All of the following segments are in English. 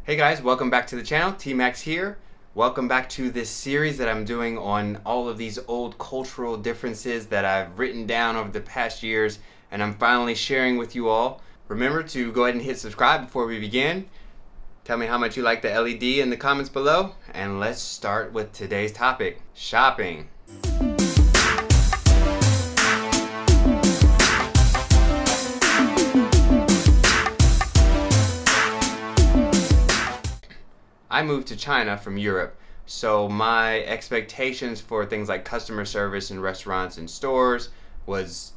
Hey guys, welcome back to the channel. TMax here. Welcome back to this series that I'm doing on all of these old cultural differences that I've written down over the past years, and I'm finally sharing with you all. Remember to go ahead and hit subscribe before we begin. Tell me how much you like the LED in the comments below, and let's start with today's topic, shopping. I moved to China from Europe, so my expectations for things like customer service in restaurants and stores was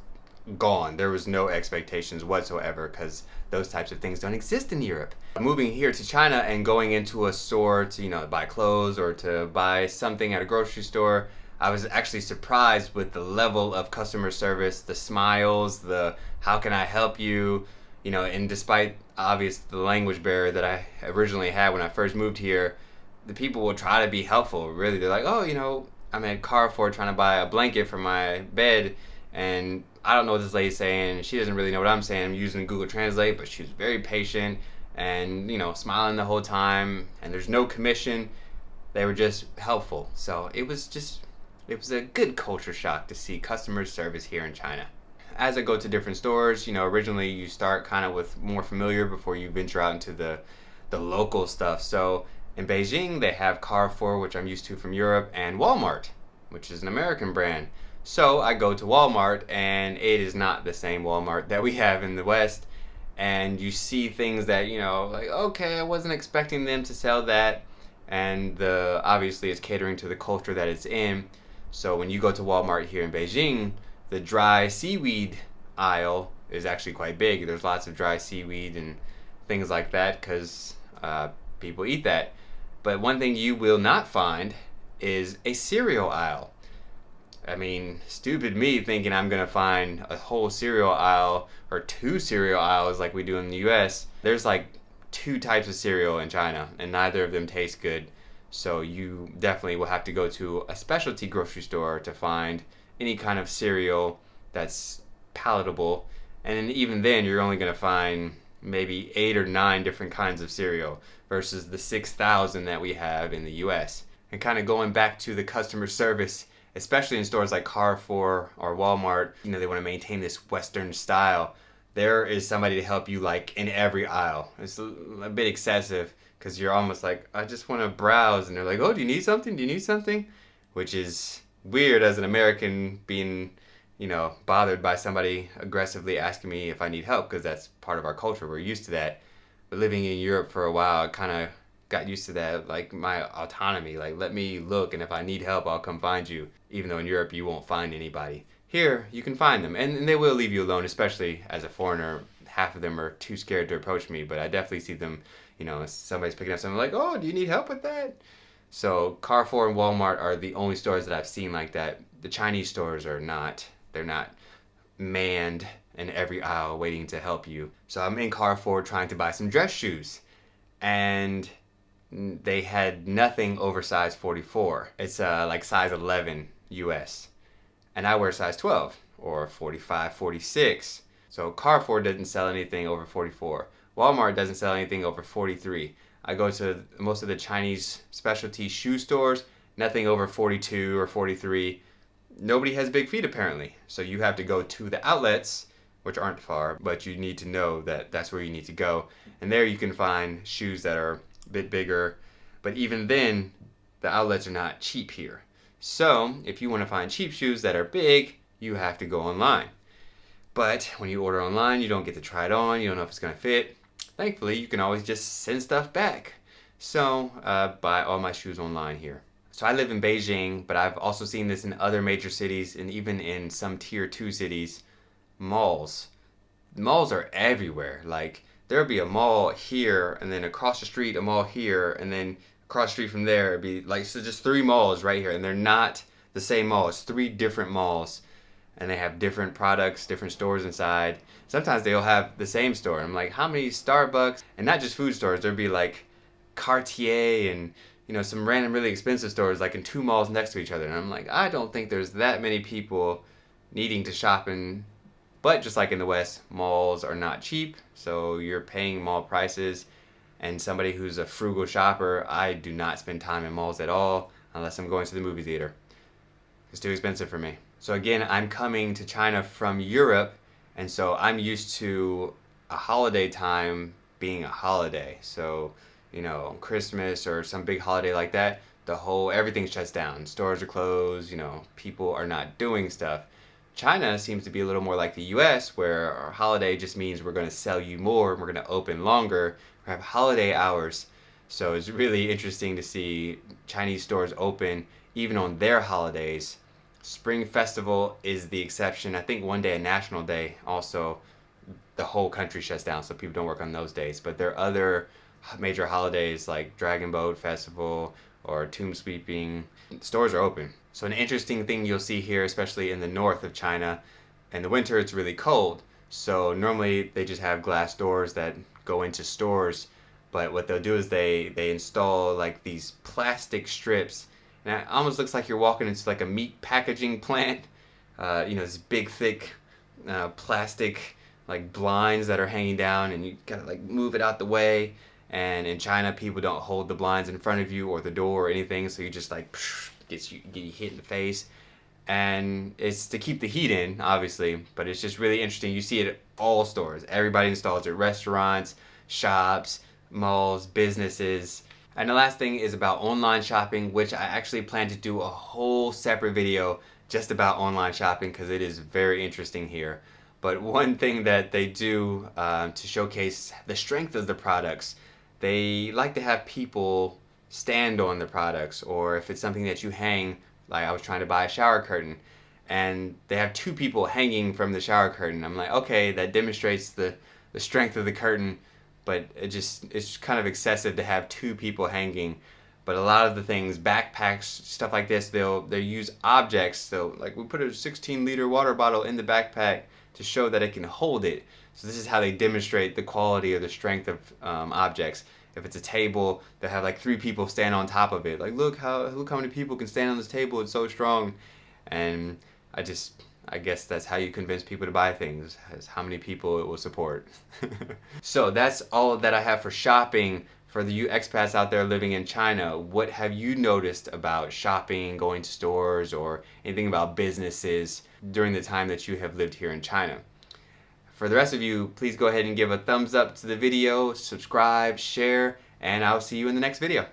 gone. There was no expectations whatsoever because those types of things don't exist in Europe. Moving here to China and going into a store to, buy clothes or to buy something at a grocery store, I was actually surprised with the level of customer service, the smiles, the how can I help you, and despite the language barrier that I originally had when I first moved here, the people will try to be helpful. Really, they're like, oh, I'm at Carrefour trying to buy a blanket for my bed, and I don't know what this lady's saying. She doesn't really know what I'm saying. I'm using Google Translate, but she was very patient and, smiling the whole time, and there's no commission. They were just helpful. So it was a good culture shock to see customer service here in China. As I go to different stores, originally you start kind of with more familiar before you venture out into the local stuff. So in Beijing, they have Carrefour, which I'm used to from Europe, and Walmart, which is an American brand. So I go to Walmart, and it is not the same Walmart that we have in the West. And you see things that, like, okay, I wasn't expecting them to sell that. And obviously it's catering to the culture that it's in. So when you go to Walmart here in Beijing, the dry seaweed aisle is actually quite big. There's lots of dry seaweed and things like that because people eat that. But one thing you will not find is a cereal aisle. I mean, stupid me thinking I'm going to find a whole cereal aisle or two cereal aisles like we do in the US. There's like two types of cereal in China, and neither of them taste good. So you definitely will have to go to a specialty grocery store to find any kind of cereal that's palatable. And even then, you're only going to find maybe 8 or 9 different kinds of cereal versus the 6,000 that we have in the US. And kind of going back to the customer service, especially in stores like Carrefour or Walmart, they want to maintain this Western style. There is somebody to help you like in every aisle. It's a bit excessive because you're almost like, I just want to browse. And they're like, oh, do you need something? Do you need something? Which is weird as an American being, bothered by somebody aggressively asking me if I need help because that's part of our culture. We're used to that. But living in Europe for a while, I kind of got used to that, like my autonomy. Like, let me look, and if I need help, I'll come find you. Even though in Europe, you won't find anybody. Here, you can find them, and they will leave you alone, especially as a foreigner. Half of them are too scared to approach me, but I definitely see them, if somebody's picking up something like, oh, do you need help with that? So Carrefour and Walmart are the only stores that I've seen like that. The Chinese stores are not. They're not manned in every aisle waiting to help you. So I'm in Carrefour trying to buy some dress shoes, and they had nothing over size 44. It's like size 11 US. And I wear size 12 or 45, 46. So Carrefour doesn't sell anything over 44. Walmart doesn't sell anything over 43. I go to most of the Chinese specialty shoe stores, nothing over 42 or 43. Nobody has big feet apparently. So you have to go to the outlets, which aren't far, but you need to know that that's where you need to go. And there you can find shoes that are a bit bigger. But even then, the outlets are not cheap here. So if you want to find cheap shoes that are big, you have to go online. But when you order online, you don't get to try it on. You don't know if it's going to fit. Thankfully, you can always just send stuff back. So buy all my shoes online here. So I live in Beijing, but I've also seen this in other major cities and even in some tier 2 cities. Malls. Malls are everywhere. Like, there'll be a mall here, and then across the street, a mall here, and then across the street from there, it'd be like, so just 3 malls right here, and they're not the same mall. It's 3 different malls, and they have different products, different stores inside. Sometimes they'll have the same store, and I'm like, how many Starbucks? And not just food stores, there'd be like Cartier and, some random really expensive stores like in 2 malls next to each other. And I'm like, I don't think there's that many people needing to shop in. But just like in the West, malls are not cheap, so you're paying mall prices. And somebody who's a frugal shopper, I do not spend time in malls at all unless I'm going to the movie theater. It's too expensive for me. So again, I'm coming to China from Europe, and so I'm used to a holiday time being a holiday. So, Christmas or some big holiday like that, everything shuts down. Stores are closed, people are not doing stuff. China seems to be a little more like the US, where our holiday just means we're going to sell you more, and we're going to open longer, we have holiday hours. So it's really interesting to see Chinese stores open even on their holidays. Spring Festival is the exception. I think one day, a national day, also the whole country shuts down, so people don't work on those days. But there are other major holidays like Dragon Boat Festival or Tomb Sweeping. Stores are open. So an interesting thing you'll see here, especially in the north of China, in the winter it's really cold. So normally they just have glass doors that go into stores, but what they'll do is they install like these plastic strips, and it almost looks like you're walking into like a meat packaging plant. This big thick plastic like blinds that are hanging down, and you gotta like move it out the way. And in China, people don't hold the blinds in front of you or the door or anything, so you just like get you hit in the face. And it's to keep the heat in, obviously, but it's just really interesting. You see it at all stores. Everybody installs it: restaurants, shops, malls, businesses. And the last thing is about online shopping, which I actually plan to do a whole separate video just about online shopping because it is very interesting here. But one thing that they do to showcase the strength of the products, they like to have people stand on the products, or if it's something that you hang, like I was trying to buy a shower curtain, and they have two people hanging from the shower curtain. I'm like, okay, that demonstrates the strength of the curtain, but it's kind of excessive to have two people hanging. But a lot of the things, backpacks, stuff like this, they'll use objects. So like we put a 16-liter water bottle in the backpack to show that it can hold it. So this is how they demonstrate the quality or the strength of objects. If it's a table, they'll have like 3 people stand on top of it. Like, look how many people can stand on this table. It's so strong. And I guess that's how you convince people to buy things, is how many people it will support. So that's all that I have for shopping. For the you expats out there living in China, what have you noticed about shopping, going to stores, or anything about businesses during the time that you have lived here in China? For the rest of you, please go ahead and give a thumbs up to the video, subscribe, share, and I'll see you in the next video.